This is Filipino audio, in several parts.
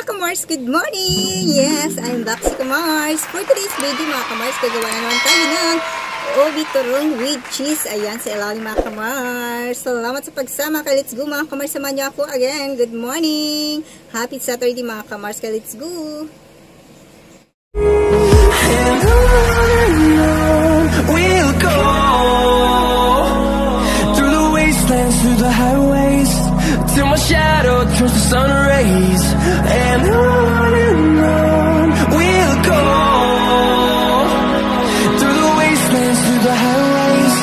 mga kamars, good morning! Yes, I'm back si kamars. For today's video mga kamars, gagawa na naman tayo ng obi turong with cheese. Ayan, sa ilalim mga kamars. Salamat sa pagsama kay Let's Go mga kamars. Samahan niyo ako again. Good morning! Happy Saturday mga kamars kay Let's Go! We'll go through the wastelands, through the highways, till my shadow turns to sun rays. And on we'll go through the wastelands, through the highways,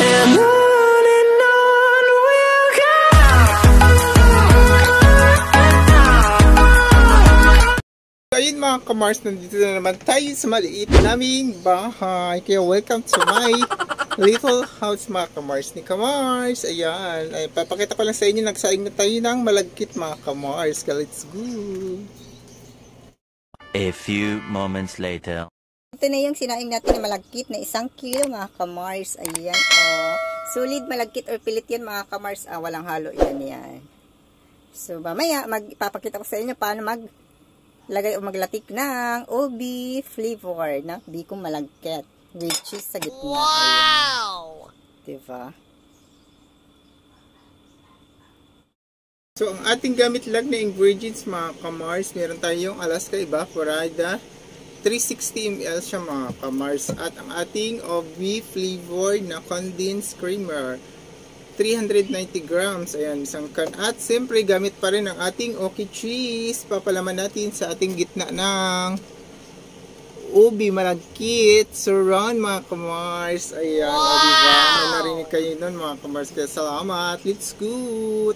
and on we'll go. Ayun mga kamars, nandito na naman tayo sa maliit naming bahay. Kaya welcome to my little house mga kamars ni kamars. Ayan, ay, papakita ko lang sa inyo, nagsaing na tayo ng malagkit mga kamars. Let's go! A few moments later. Ito na yung sinaing natin na malagkit na 1 kilo mga kamars. Ayan, oh. Solid malagkit or pilit yan mga kamars. Walang halo yan. So, mamaya, magpapakita ko sa inyo paano maglagay o maglatik ng obi flavor na bikong malagkit with cheese sa gitna. Wow! Ayan. Diba? So, ang ating gamit lang na ingredients mga kamars, meron tayong Alaska Evaporada, 360 ml siya mga kamars, at ang ating obi flavor na condensed creamer, 390 grams. Ayan, isang can. At siyempre, gamit pa rin ang ating Oki cheese. Papalaman natin sa ating gitna ng ubi malagkit. Surround mga kamars. Ayan, wow! Diba? May narinig kayo nun mga kamars. Kaya salamat. Let's go.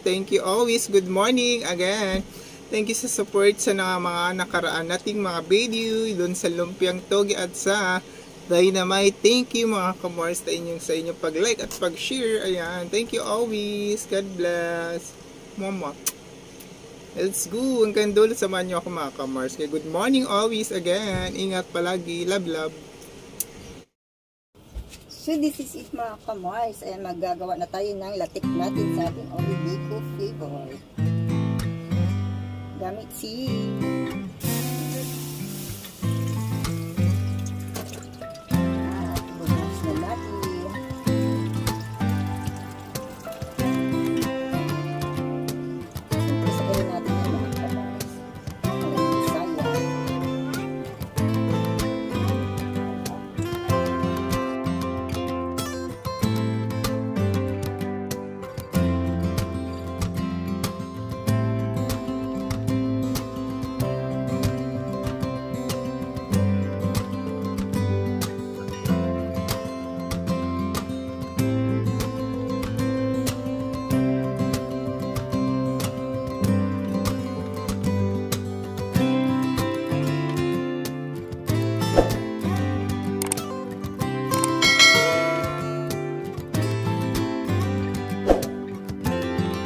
Thank you always. Good morning again. Thank you sa support sa mga nakaraan nating mga video doon sa Lumpiang Togi at sa Dynamite. Thank you mga kamars sa inyong pag-like at pag-share. Ayan. Thank you always. God bless. Mama. Let's go. Hanggang dulo samahan niyo ako mga kamars. Kaya good morning always again. Ingat palagi. Love, love. So this is it mga kamars. Ayan, maggagawa na tayo ng latik natin sa ating obi biko flavor. Gamit si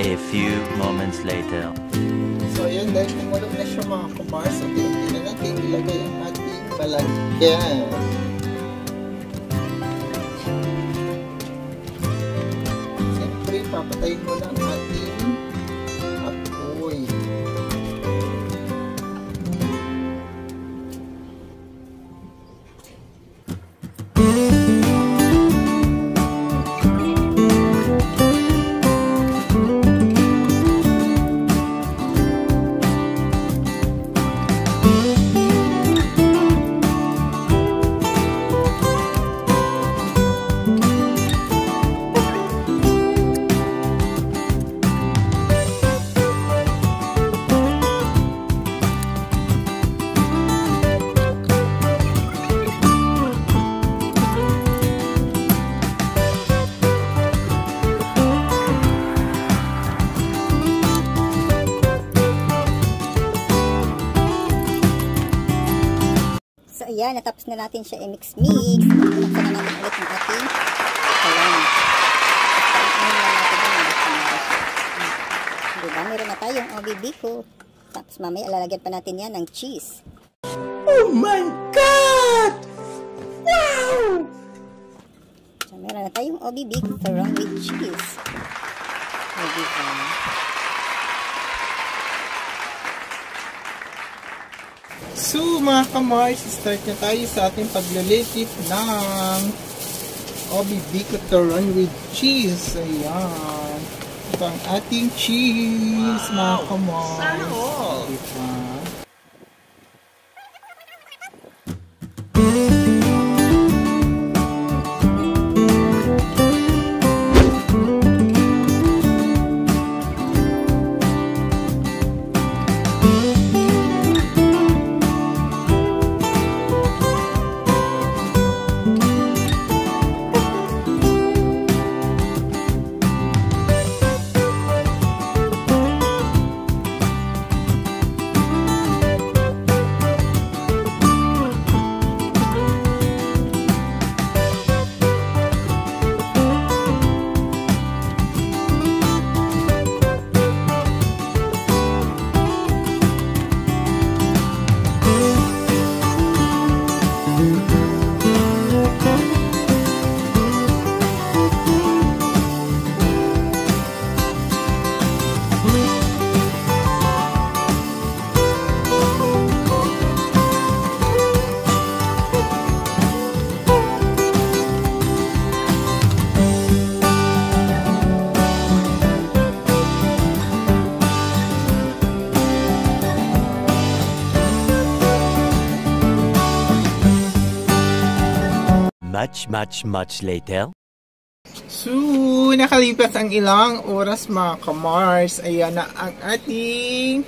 A few moments later. So ayan, dahil kumulog na siya mga kamars, so hindi na natin ilagay ang ating balagyan. Siyempre, papatayin mo lang ang ating apoy. So ayan, natapos na natin siya i-mix. Buksan na natin ulit ng ating kalan. Diba, meron na tayong obi biko. Tapos mamaya lalagyan pa natin yan ng cheese. Oh my God! Wow! So meron na tayong obi biko surround with cheese. O diba? So mga kamars, start na tayo sa ating paglilipit ng Obi Biko Turon with cheese. Ayan. Ito ang ating cheese, mga kamars. Sana all. Diba? Much later. So, nakalipas ang ilang oras mga kamars. Ayan na ang ating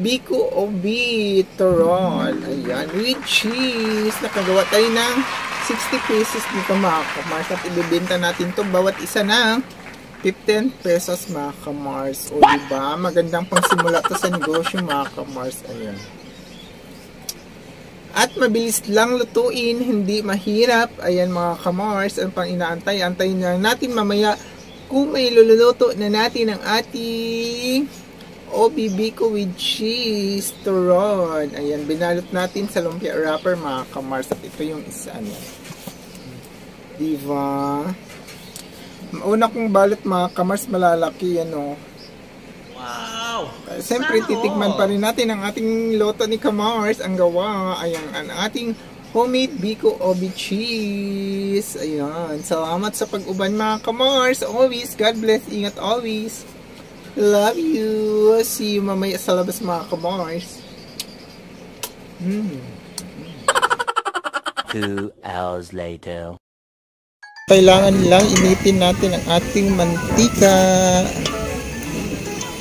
Biko Obi Turon. Ayan, with cheese. Nakagawa tayo ng 60 pesos dito mga kamars. At ibibenta natin to bawat isa ng 15 pesos mga kamars. O diba? Magandang pangsimula to sa negosyo mga kamars. Ayan. At mabilis lang lutuin, hindi mahirap. Ayan mga kamars, ang pang inaantay. Antayin na natin mamaya kung may luluto na natin ang ating Obi Biko with cheese turon. Ayan, binalot natin sa lumpia wrapper mga kamars. At ito yung isa niya. Diba? Una kong balot mga kamars, malalaki yan o. Wow! Siyempre, titikman pa rin natin ang ating loto ni Kamars. Ang gawa, ayan, ang ating homemade Biko Obi cheese. Ayan, salamat sa pag-uban mga Kamars. Always, God bless, ingat always. Love you. See you mamaya sa labas mga Kamars. 2 hours later. Kailangan lang initin natin ang ating mantika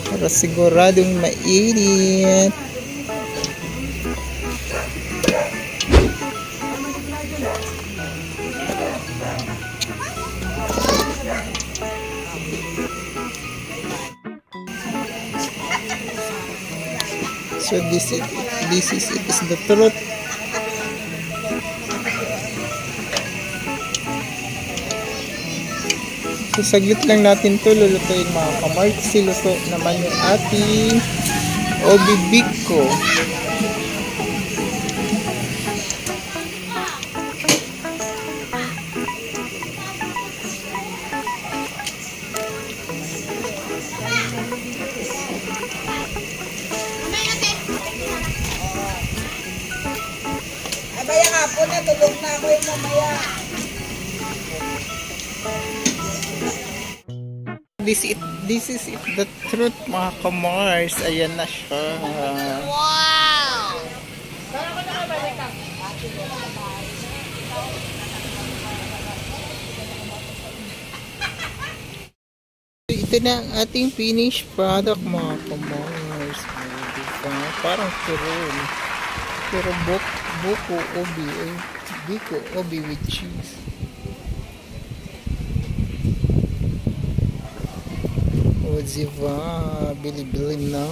para siguradong mainit. So this is the truth. So saglit lang natin to lulutuin mga kamars. Siluto naman yung ating Obi Biko. Abaya nga po na, tulog na ako yung mamaya. This is it, the truth mga kamars. Ayan na siya. Wow! Ito na ang ating finished product mga kamars. Diba? Parang turon. Pero Biko Obi. Biko Obi with cheese. O diba? Bili-bili na.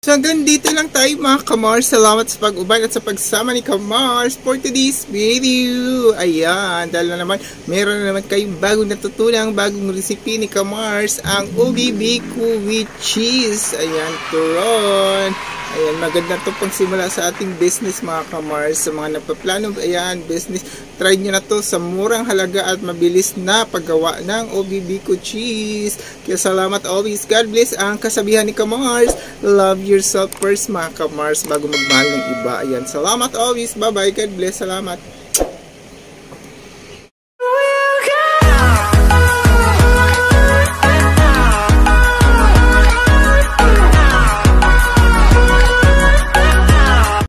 So hanggang dito lang tayo mga Kamars. Salamat sa pag-uban at sa pagsama ni Kamars for today's video. Ayan, dahil na naman meron na naman kayong bagong natutunan, bagong recipe ni Kamars, ang Obi Biko with cheese. Ayan, turon. Ayan, maganda to pang simula sa ating business mga kamars. Sa mga nagpaplano, ayan, business, try nyo na to sa murang halaga at mabilis na paggawa ng Obibiko cheese. Kaya salamat always. God bless. Ang kasabihan ni kamars, love yourself first mga kamars bago magmahal ng iba. Ayan, salamat always. Bye bye. God bless. Salamat.